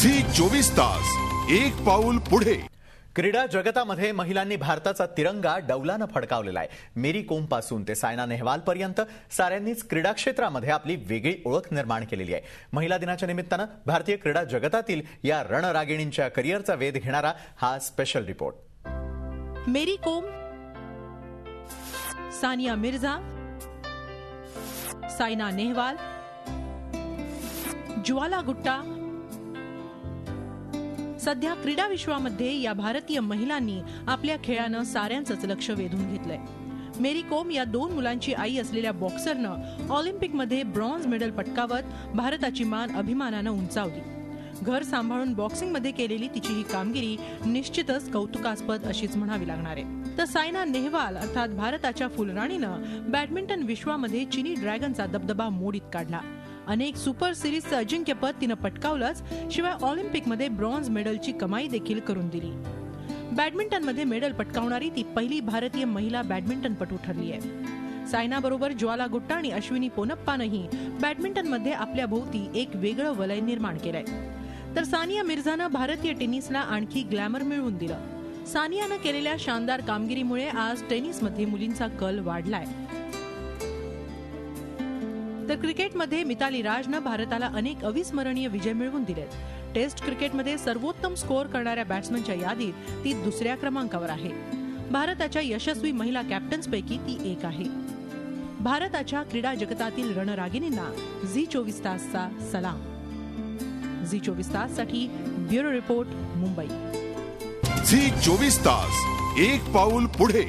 Zee 24 तास एक पाऊल पुढे। क्रीडा जगतामध्ये महिलांनी भारताचा तिरंगा डौलानं फडकावलेला आहे। मेरी कोम पासून ते सायना नेहवाल पर्यंत साऱ्यांनीच क्रीडा क्षेत्रामध्ये आपली वेगळी ओळख निर्माण केलेली आहे। महिला दिनाच्या निमित्तानं भारतीय क्रीडा जगतातील या रणरागिणींच्या करिअरचा वेध घेणारा हा स्पेशल रिपोर्ट। मेरी कोम, सानिया मिर्झा, सायना नेहवाल, ज्वाला गुट्टा। सध्या क्रीडा विश्वामध्ये या भारतीय महिलांनी आपल्या खेळानं साऱ्यांचंच लक्ष वेधून घेतलंय। मेरी कोम या 2 मुलांची आई असलेल्या बॉक्सरनं ऑलिम्पिकमध्ये ब्रॉन्झ मेडल पटकावत भारताची मान अभिमानानं उंचावली। घर सांभाळून बॉक्सिंगमध्ये केलेली तिची ही कामगिरी निश्चितच कौतुकास्पद अशीच म्हणावी लागणार आहे। तर सायना नेहवाल अर्थात भारताच्या फुलराणीनं बॅडमिंटन विश्वामध्ये चिनी ड्रॅगनचा दबदबा मोडीत काढला। अनेक सुपर सिरीजचं अजिंक्यपद तिनं पटकावलंच, शिवाय ऑलिम्पिकमध्ये ब्रॉन्झ मेडलची कमाई देखील करून दिली। बॅडमिंटनमध्ये मेडल पटकावणारी ती पहिली भारतीय महिला बॅडमिंटनपटू ठरली आहे। सायनाबरोबर ज्वाला गुट्टा आणि अश्विनी पोनप्पानंही बॅडमिंटनमध्ये आपल्या भोवती एक वेगळं वलय निर्माण केलंय। तर सानिया मिर्झानं भारतीय टेनिसला आणखी ग्लॅमर मिळवून दिलं। सानियानं केलेल्या शानदार कामगिरीमुळे आज टेनिसमध्ये मुलींचा कल वाढलाय। तर क्रिकेटमध्ये मिताली राजनं भारताला अनेक अविस्मरणीय विजय मिळवून दिलेत। टेस्ट क्रिकेटमध्ये सर्वोत्तम स्कोअर करणाऱ्या बॅट्समनच्या यादीत ती 2ऱ्या क्रमांकावर आहे। भारताच्या यशस्वी महिला कॅप्टन्सपैकी ती एक आहे। भारताच्या क्रीडा जगतातील रणरागिणींना झी 24 तासचा सलाम। झी 24 ताससाठी ब्युरो रिपोर्ट, मुंबई। झी 24 तास एक पाऊल पुढे।